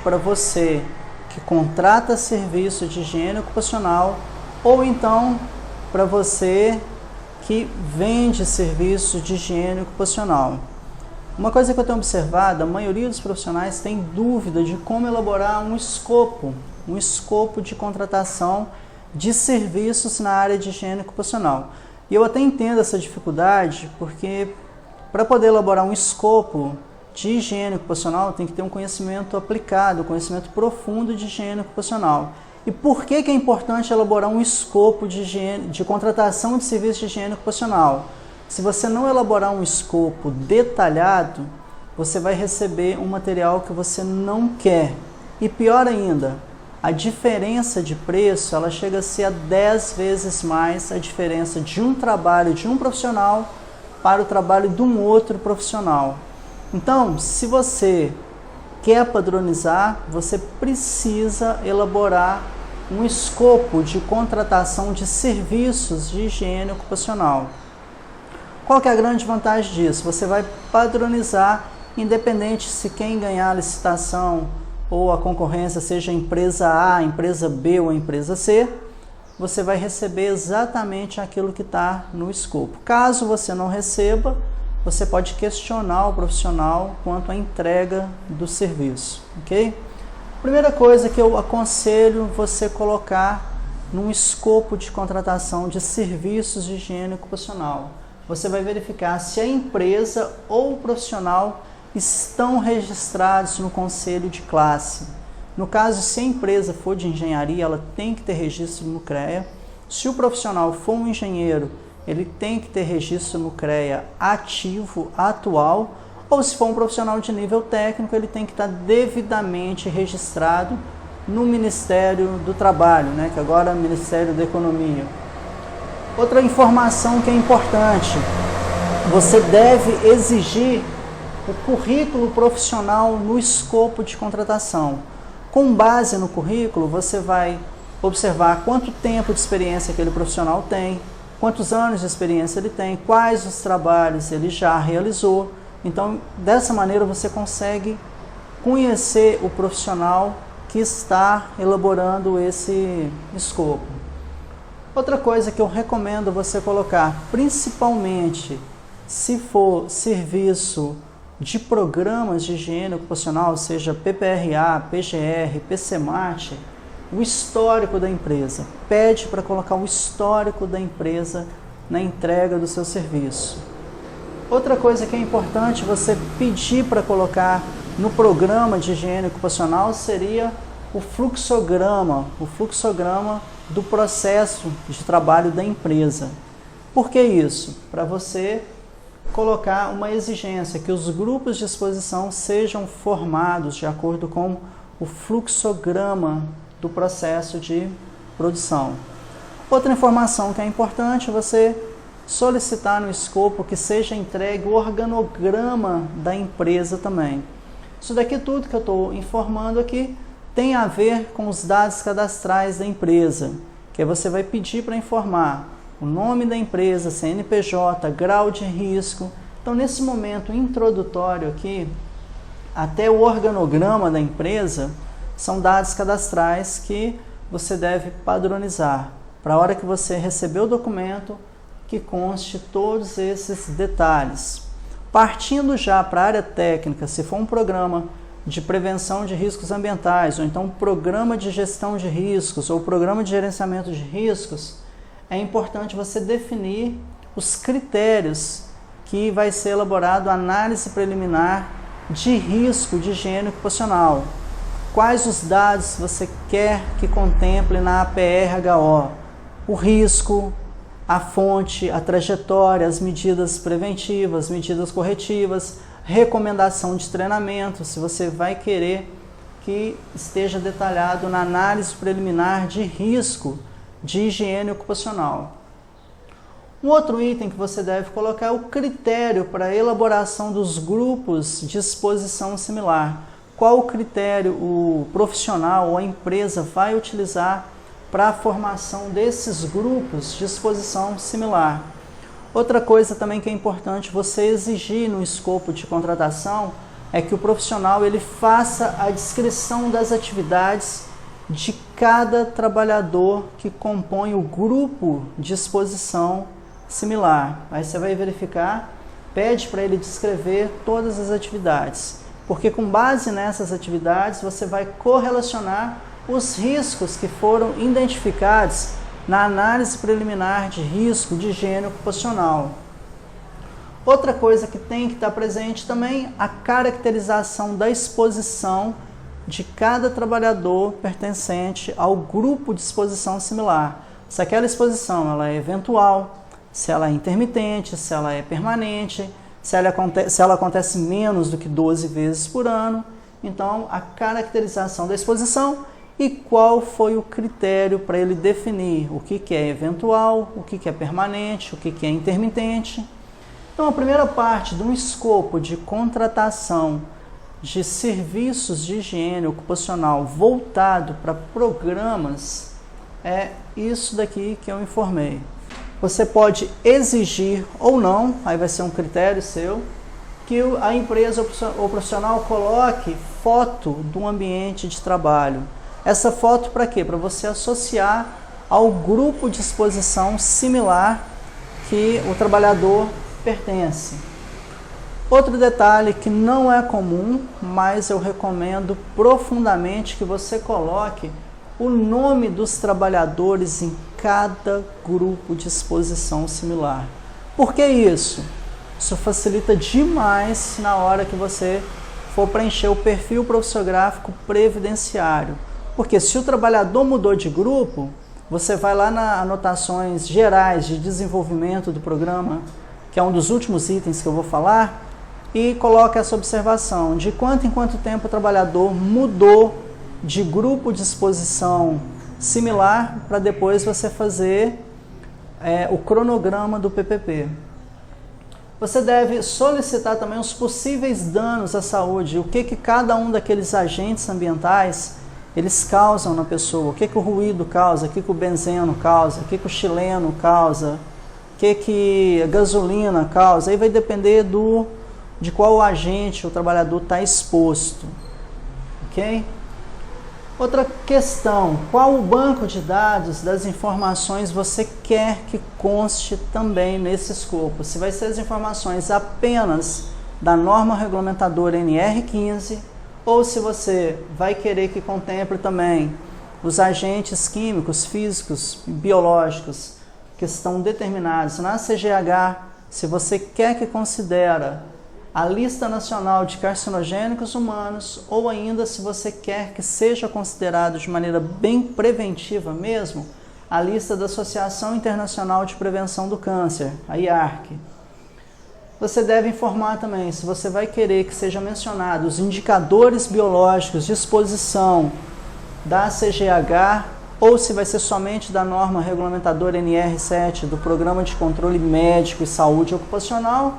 para você que contrata serviço de higiene ocupacional ou então para você que vende serviço de higiene ocupacional. Uma coisa que eu tenho observado, a maioria dos profissionais tem dúvida de como elaborar um escopo de contratação de serviços na área de higiene ocupacional. E eu até entendo essa dificuldade, porque para poder elaborar um escopo de higiene ocupacional tem que ter um conhecimento aplicado, um conhecimento profundo de higiene ocupacional. E por que é importante elaborar um escopo de contratação de serviços de higiene ocupacional? Se você não elaborar um escopo detalhado, você vai receber um material que você não quer. E pior ainda, a diferença de preço ela chega a ser 10 vezes mais a diferença de um trabalho de um profissional para o trabalho de um outro profissional. Então, se você quer padronizar, você precisa elaborar um escopo de contratação de serviços de higiene ocupacional. Qual que é a grande vantagem disso? Você vai padronizar, independente se quem ganhar a licitação ou a concorrência seja a empresa A, a empresa B ou a empresa C, você vai receber exatamente aquilo que está no escopo. Caso você não receba, você pode questionar o profissional quanto à entrega do serviço, ok? Primeira coisa que eu aconselho você colocar num escopo de contratação de serviços de higiene ocupacional. Você vai verificar se a empresa ou o profissional estão registrados no conselho de classe. No caso, se a empresa for de engenharia, ela tem que ter registro no CREA. Se o profissional for um engenheiro, ele tem que ter registro no CREA ativo, atual, ou se for um profissional de nível técnico, ele tem que estar devidamente registrado no Ministério do Trabalho, que agora é o Ministério da Economia. Outra informação que é importante, você deve exigir o currículo profissional no escopo de contratação. Com base no currículo, você vai observar quanto tempo de experiência aquele profissional tem, quantos anos de experiência ele tem, quais os trabalhos ele já realizou. Então, dessa maneira você consegue conhecer o profissional que está elaborando esse escopo. Outra coisa que eu recomendo você colocar, principalmente se for serviço de programas de higiene ocupacional, seja PPRA, PGR, PCMAT, o histórico da empresa. Pede para colocar o histórico da empresa na entrega do seu serviço. Outra coisa que é importante você pedir para colocar no programa de higiene ocupacional seria o fluxograma do processo de trabalho da empresa. Por que isso? Para você colocar uma exigência que os grupos de exposição sejam formados de acordo com o fluxograma do processo de produção. Outra informação que é importante é você solicitar no escopo que seja entregue o organograma da empresa também. Isso daqui tudo que eu estou informando aqui tem a ver com os dados cadastrais da empresa, que você vai pedir para informar o nome da empresa, CNPJ, grau de risco. Então, nesse momento introdutório aqui, até o organograma da empresa são dados cadastrais que você deve padronizar, para a hora que você receber o documento, que conste todos esses detalhes. Partindo já para a área técnica, se for um programa de prevenção de riscos ambientais, ou então um programa de gestão de riscos, ou programa de gerenciamento de riscos, é importante você definir os critérios que vai ser elaborado a análise preliminar de risco de higiene ocupacional. Quais os dados você quer que contemple na APR-HO? O risco, a fonte, a trajetória, as medidas preventivas, medidas corretivas, recomendação de treinamento, se você vai querer que esteja detalhado na análise preliminar de risco de higiene ocupacional. Um outro item que você deve colocar é o critério para a elaboração dos grupos de exposição similar. Qual o critério o profissional ou a empresa vai utilizar para a formação desses grupos de exposição similar? Outra coisa também que é importante você exigir no escopo de contratação é que o profissional ele faça a descrição das atividades de cada trabalhador que compõe o grupo de exposição similar. Aí você vai verificar, pede para ele descrever todas as atividades, porque com base nessas atividades você vai correlacionar os riscos que foram identificados na análise preliminar de risco de higiene ocupacional. Outra coisa que tem que estar presente também, a caracterização da exposição de cada trabalhador pertencente ao grupo de exposição similar. Se aquela exposição ela é eventual, se ela é intermitente, se ela é permanente, se ela acontece menos do que 12 vezes por ano. Então, a caracterização da exposição e qual foi o critério para ele definir o que é eventual, o que é permanente, o que é intermitente. Então, a primeira parte de um escopo de contratação de serviços de higiene ocupacional voltado para programas é isso daqui que eu informei. Você pode exigir ou não, aí vai ser um critério seu, que a empresa ou profissional coloque foto do ambiente de trabalho. Essa foto para quê? Para você associar ao grupo de exposição similar que o trabalhador pertence. Outro detalhe que não é comum, mas eu recomendo profundamente que você coloque o nome dos trabalhadores em cada grupo de exposição similar. Por que isso? Isso facilita demais na hora que você for preencher o perfil profissiográfico previdenciário. Porque se o trabalhador mudou de grupo, você vai lá nas anotações gerais de desenvolvimento do programa, que é um dos últimos itens que eu vou falar, e coloca essa observação de quanto em quanto tempo o trabalhador mudou de grupo de exposição similar para depois você fazer o cronograma do PPP. Você deve solicitar também os possíveis danos à saúde, o que cada um daqueles agentes ambientais eles causam na pessoa, o que o ruído causa, o que o benzeno causa, o que o xileno causa, o que a gasolina causa, aí vai depender de qual agente o trabalhador está exposto, ok? Outra questão, qual o banco de dados das informações você quer que conste também nesse escopo? Se vai ser as informações apenas da norma regulamentadora NR15, ou se você vai querer que contemple também os agentes químicos, físicos e biológicos que estão determinados na CGH, se você quer que considere a lista nacional de carcinogênicos humanos, ou ainda se você quer que seja considerado de maneira bem preventiva mesmo, a lista da Associação Internacional de Prevenção do Câncer, a IARC. Você deve informar também se você vai querer que seja mencionado os indicadores biológicos de exposição da CGH, ou se vai ser somente da norma regulamentadora NR7 do Programa de Controle Médico e Saúde Ocupacional.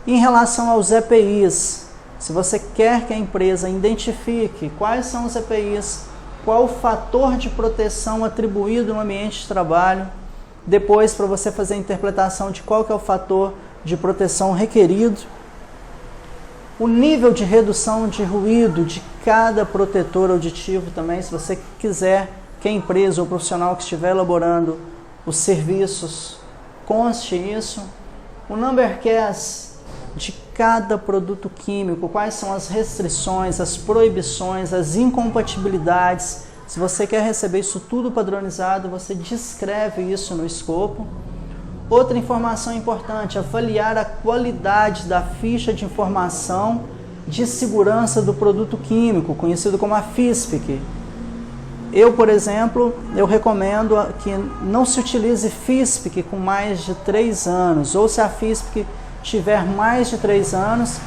Em relação aos EPIs, se você quer que a empresa identifique quais são os EPIs, qual o fator de proteção atribuído no ambiente de trabalho, depois para você fazer a interpretação de qual que é o fator de proteção requerido, o nível de redução de ruído de cada protetor auditivo também, se você quiser que a empresa ou o profissional que estiver elaborando os serviços conste isso, o numbercast de cada produto químico, quais são as restrições, as proibições, as incompatibilidades. Se você quer receber isso tudo padronizado, você descreve isso no escopo. Outra informação importante, avaliar a qualidade da ficha de informação de segurança do produto químico, conhecido como a FISPIC. Eu, por exemplo, recomendo que não se utilize FISPIC com mais de 3 anos, ou se a FISPIC tiver mais de 3 anos,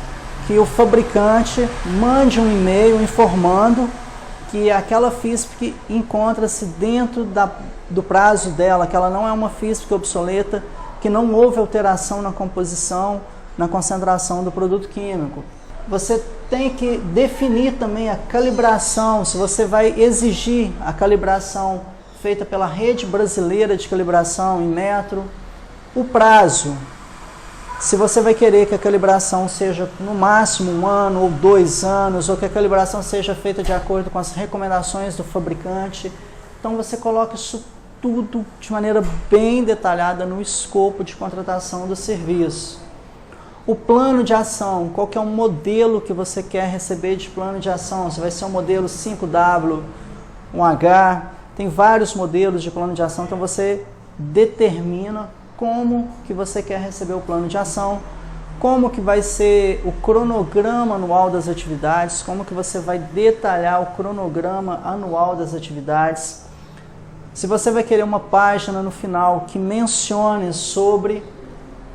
que o fabricante mande um e-mail informando que aquela FISPIC encontra-se dentro do prazo dela, que ela não é uma FISPIC obsoleta, que não houve alteração na composição, na concentração do produto químico. Você tem que definir também a calibração, se você vai exigir a calibração feita pela Rede Brasileira de Calibração em metro, o prazo. se você vai querer que a calibração seja no máximo 1 ano ou 2 anos, ou que a calibração seja feita de acordo com as recomendações do fabricante. Então você coloca isso tudo de maneira bem detalhada no escopo de contratação do serviço. O plano de ação, qual que é o modelo que você quer receber de plano de ação? Se vai ser um modelo 5W, 1H, tem vários modelos de plano de ação, então você determina como que você quer receber o plano de ação, como que vai ser o cronograma anual das atividades, como que você vai detalhar o cronograma anual das atividades. Se você vai querer uma página no final que mencione sobre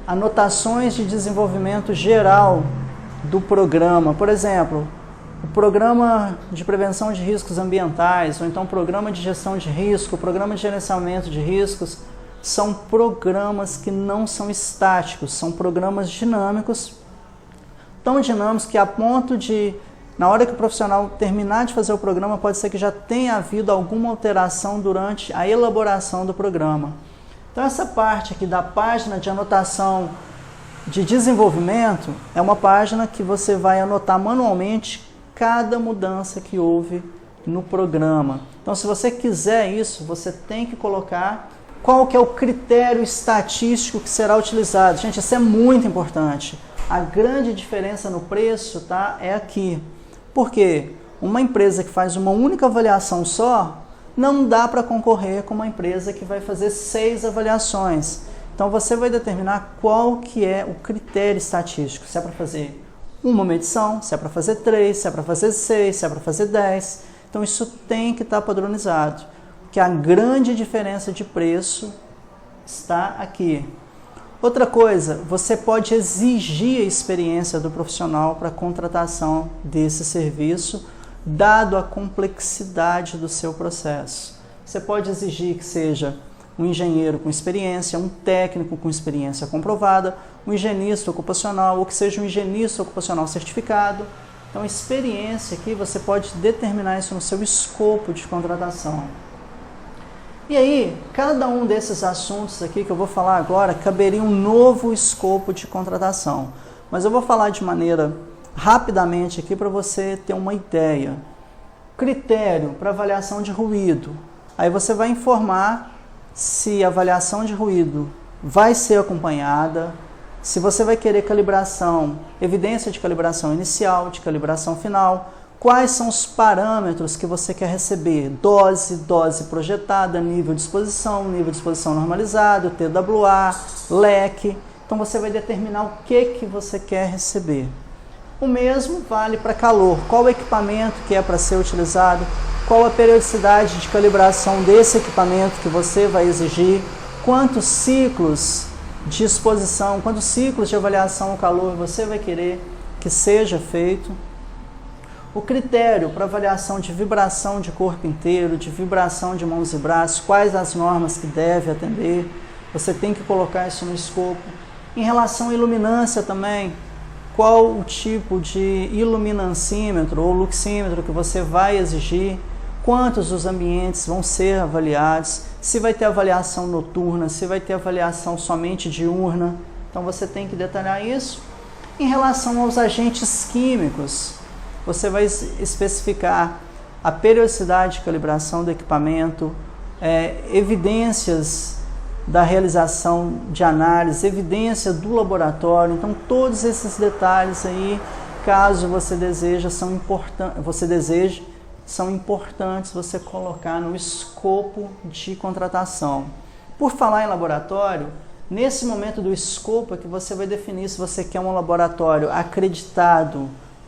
anotações de desenvolvimento geral do programa, por exemplo, o programa de prevenção de riscos ambientais, ou então o programa de gestão de risco, o programa de gerenciamento de riscos, são programas que não são estáticos, são programas dinâmicos, tão dinâmicos que a ponto de, na hora que o profissional terminar de fazer o programa, pode ser que já tenha havido alguma alteração durante a elaboração do programa. Então essa parte aqui da página de anotação de desenvolvimento é uma página que você vai anotar manualmente cada mudança que houve no programa. Então se você quiser isso, você tem que colocar qual que é o critério estatístico que será utilizado. Gente, isso é muito importante. A grande diferença no preço, tá, é aqui. Por quê? Uma empresa que faz uma única avaliação só, não dá para concorrer com uma empresa que vai fazer 6 avaliações. Então você vai determinar qual que é o critério estatístico. Se é para fazer uma medição, se é para fazer 3, se é para fazer 6, se é para fazer 10. Então isso tem que estar padronizado. Que a grande diferença de preço está aqui. Outra coisa, você pode exigir a experiência do profissional para a contratação desse serviço, dado a complexidade do seu processo. Você pode exigir que seja um engenheiro com experiência, um técnico com experiência comprovada, um higienista ocupacional, ou que seja um higienista ocupacional certificado. Então, experiência aqui, você pode determinar isso no seu escopo de contratação. E aí, cada um desses assuntos aqui que eu vou falar agora caberia um novo escopo de contratação. Mas eu vou falar de maneira rapidamente aqui para você ter uma ideia. Critério para avaliação de ruído. Aí você vai informar se a avaliação de ruído vai ser acompanhada, se você vai querer calibração, evidência de calibração inicial, de calibração final, quais são os parâmetros que você quer receber, dose projetada, nível de exposição normalizado, TWA, leque. Então você vai determinar o que você quer receber. O mesmo vale para calor. Qual o equipamento que é para ser utilizado, qual a periodicidade de calibração desse equipamento que você vai exigir, quantos ciclos de exposição, quantos ciclos de avaliação ao calor você vai querer que seja feito. O critério para avaliação de vibração de corpo inteiro, de vibração de mãos e braços, quais as normas que deve atender, você tem que colocar isso no escopo. Em relação à iluminância também, qual o tipo de iluminancímetro ou luxímetro que você vai exigir, quantos os ambientes vão ser avaliados, se vai ter avaliação noturna, se vai ter avaliação somente diurna. Então você tem que detalhar isso. Em relação aos agentes químicos, você vai especificar a periodicidade de calibração do equipamento, evidências da realização de análise, evidência do laboratório. Então todos esses detalhes aí, caso você deseje, são importantes você colocar no escopo de contratação. Por falar em laboratório, nesse momento do escopo é que você vai definir se você quer um laboratório acreditado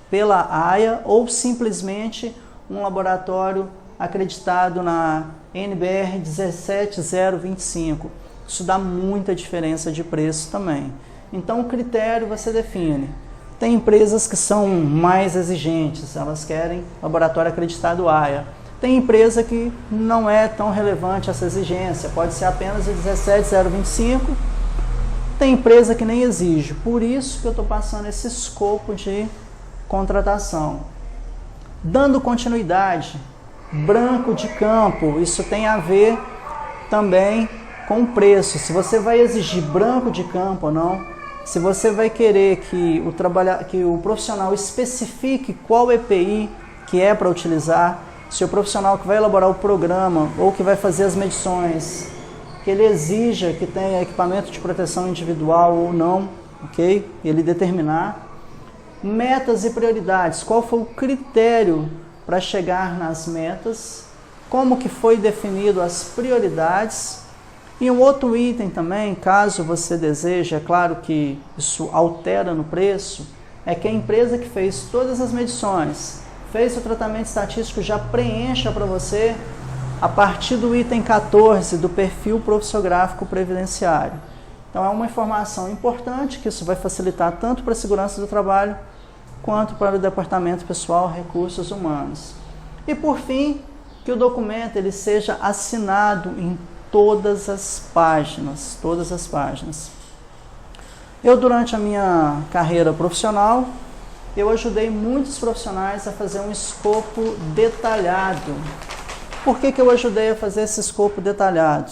pela AIA ou simplesmente um laboratório acreditado na NBR 17025. Isso dá muita diferença de preço também. Então o critério você define. Tem empresas que são mais exigentes, elas querem laboratório acreditado AIA. Tem empresa que não é tão relevante essa exigência, pode ser apenas o 17025. Tem empresa que nem exige, por isso que eu estou passando esse escopo de contratação. Dando continuidade, branco de campo, isso tem a ver também com o preço. Se você vai exigir branco de campo ou não, se você vai querer que o profissional especifique qual EPI que é para utilizar, se o profissional que vai elaborar o programa ou que vai fazer as medições, que ele exija que tenha equipamento de proteção individual ou não, ok? Ele determinar. Metas e prioridades, qual foi o critério para chegar nas metas, como que foi definido as prioridades. E um outro item também, caso você deseje, é claro que isso altera no preço, é que a empresa que fez todas as medições, fez o tratamento estatístico, já preencha para você a partir do item 14 do perfil profissiográfico previdenciário. Então é uma informação importante, que isso vai facilitar tanto para a segurança do trabalho, quanto para o departamento pessoal recursos humanos. E por fim, que o documento ele seja assinado em todas as páginas, Eu, durante a minha carreira profissional, eu ajudei muitos profissionais a fazer um escopo detalhado. Por que eu ajudei a fazer esse escopo detalhado?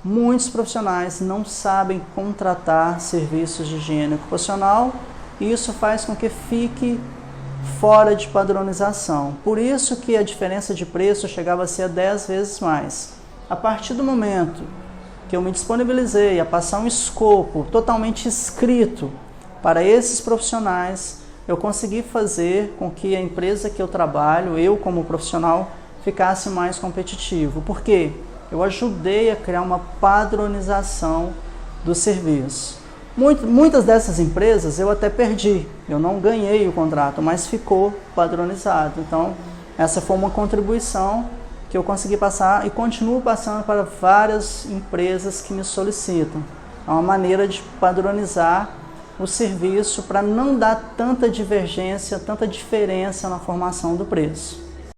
Muitos profissionais não sabem contratar serviços de higiene ocupacional e isso faz com que fique fora de padronização. Por isso que a diferença de preço chegava a ser 10 vezes mais. A partir do momento que eu me disponibilizei a passar um escopo totalmente escrito para esses profissionais, eu consegui fazer com que a empresa que eu trabalho, eu como profissional, ficasse mais competitivo. Por quê? Eu ajudei a criar uma padronização do serviço. Muitas dessas empresas eu até perdi, eu não ganhei o contrato, mas ficou padronizado. Então, essa foi uma contribuição que eu consegui passar e continuo passando para várias empresas que me solicitam. É uma maneira de padronizar o serviço para não dar tanta divergência, tanta diferença na formação do preço.